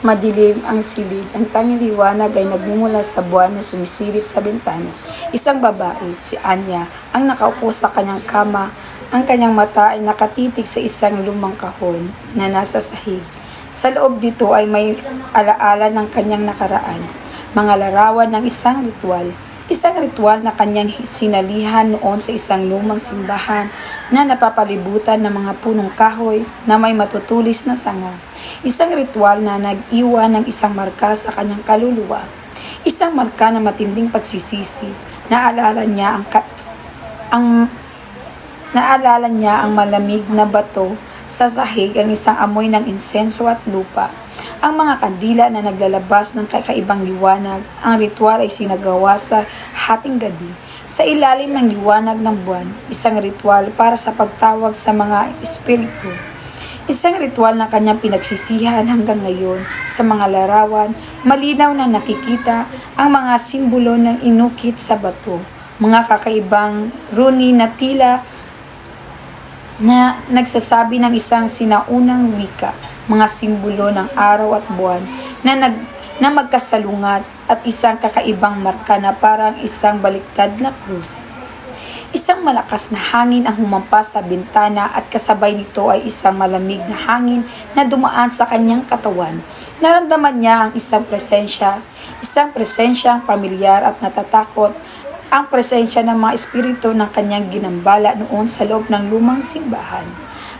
Madilim ang silid. Ang tanging liwanag ay nagmumula sa buwan na sumisilip sa bintana. Isang babae, si Anya, ang nakaupo sa kanyang kama. Ang kanyang mata ay nakatitig sa isang lumang kahon na nasa sahig. Sa loob dito ay may alaala ng kanyang nakaraan, mga larawan ng isang ritual. Isang ritual na kanyang sinalihan noon sa isang lumang simbahan na napapalibutan ng mga punong kahoy na may matutulis na sanga. Isang ritual na nag-iwan ng isang marka sa kanyang kaluluwa. Isang marka na matinding pagsisisi. Naalala niya ang malamig na bato sa sahig, ang isang amoy ng insenso at lupa. Ang mga kandila na naglalabas ng kakaibang liwanag. Ang ritual ay sinagawa sa hating gabi. Sa ilalim ng liwanag ng buwan, isang ritual para sa pagtawag sa mga espiritu. Isang ritual na kanyang pinagsisihan hanggang ngayon. Sa mga larawan, malinaw na nakikita ang mga simbolo ng inukit sa bato. Mga kakaibang runi na tila na nagsasabi ng isang sinaunang wika. Mga simbolo ng araw at buwan na magkasalungat at isang kakaibang marka na parang isang baliktad na krus. Isang malakas na hangin ang humampas sa bintana at kasabay nito ay isang malamig na hangin na dumaan sa kanyang katawan. Naramdaman niya ang isang presensyang pamilyar at natatakot, ang presensya ng mga espiritu ng kanyang ginambala noon sa loob ng lumang simbahan.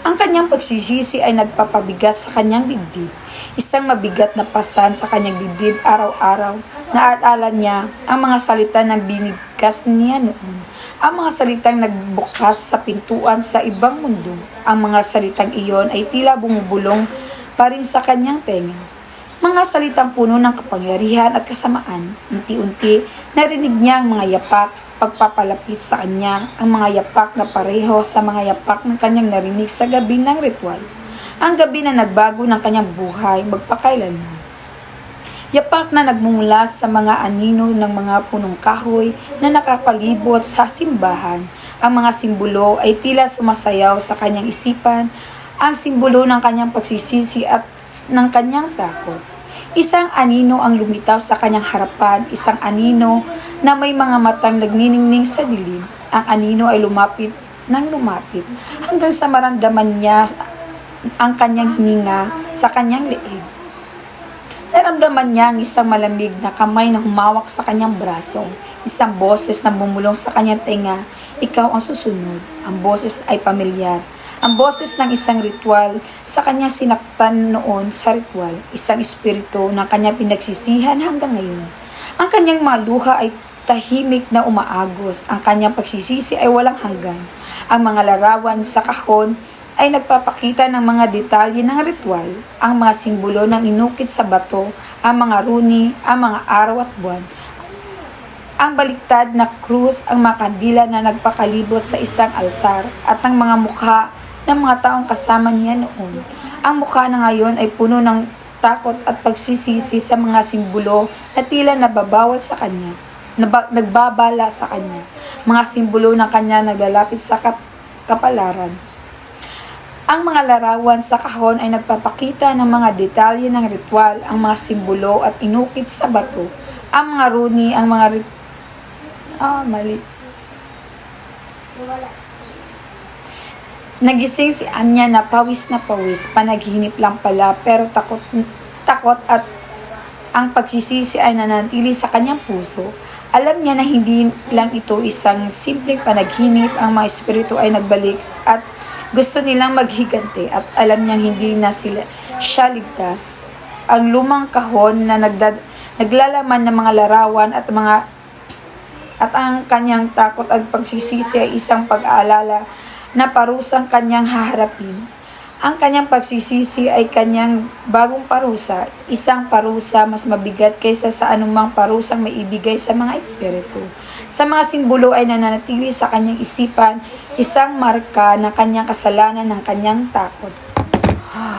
Ang kanyang pagsisisi ay nagpapabigat sa kanyang dibdib. Isang mabigat na pasan sa kanyang dibdib araw-araw. Naaalala niya ang mga salita na binigkas niya noon. Ang mga salitang nagbukas sa pintuan sa ibang mundo. Ang mga salitang iyon ay tila bumubulong pa rin sa kanyang tenga. Mga salitang puno ng kapangyarihan at kasamaan. Unti-unti, narinig niya ang mga yapak, pagpapalapit sa kanya, ang mga yapak na pareho sa mga yapak ng kanyang narinig sa gabi ng ritual. Ang gabi na nagbago ng kanyang buhay, magpakailanman. Yapak na nagmumula sa mga anino ng mga punong kahoy na nakapalibot sa simbahan. Ang mga simbolo ay tila sumasayaw sa kanyang isipan, ang simbolo ng kanyang pagsisisi at ng kanyang takot. Isang anino ang lumitaw sa kanyang harapan, isang anino na may mga matang nagniningning sa dilim. Ang anino ay lumapit hanggang sa maramdaman niya ang kanyang hininga sa kanyang leeg. Naramdaman niya ang isang malamig na kamay na humawak sa kanyang braso. Isang boses na bumulong sa kanyang tenga, "Ikaw ang susunod." Ang boses ay pamilyar. Ang boses ng isang ritual sa kanyang sinaktan noon sa ritual. Isang espiritu ng kanyang pinagsisihan hanggang ngayon. Ang kanyang mga luha ay tahimik na umaagos. Ang kanyang pagsisisi ay walang hanggan. Ang mga larawan sa kahon ay nagpapakita ng mga detalye ng ritual, ang mga simbolo ng inukit sa bato, ang mga runi, ang mga araw at buwan, ang baliktad na krus, ang mga kandila na nagpakalibot sa isang altar, at ang mga mukha ng mga taong kasama niya noon. Ang mukha na ngayon ay puno ng takot at pagsisisi sa mga simbolo na tila nagbabala sa kanya. Mga simbolo ng kanya naglalapit sa kapalaran. Ang mga larawan sa kahon ay nagpapakita ng mga detalye ng ritual, ang mga simbolo at inukit sa bato, ang mga runi, ang mga Nagising si Anya na pawis, panaginip lang pala, pero takot at ang pagsisisi ay nanatili sa kanyang puso. Alam niya na hindi lang ito isang simpleng panaginip, ang mga espiritu ay nagbalik at gusto nilang maghiganti, at alam niyang hindi na siya ligtas. Ang lumang kahon na naglalaman ng mga larawan at ang kanyang takot at pagsisisi ay isang pag-aalala na parusang kanyang haharapin. Ang kanyang pagsisisi ay kanyang bagong parusa, isang parusa mas mabigat kaysa sa anumang parusang maibigay sa mga espiritu. Sa mga simbolo ay nananatili sa kanyang isipan, isang marka ng kanyang kasalanan, ng kanyang takot.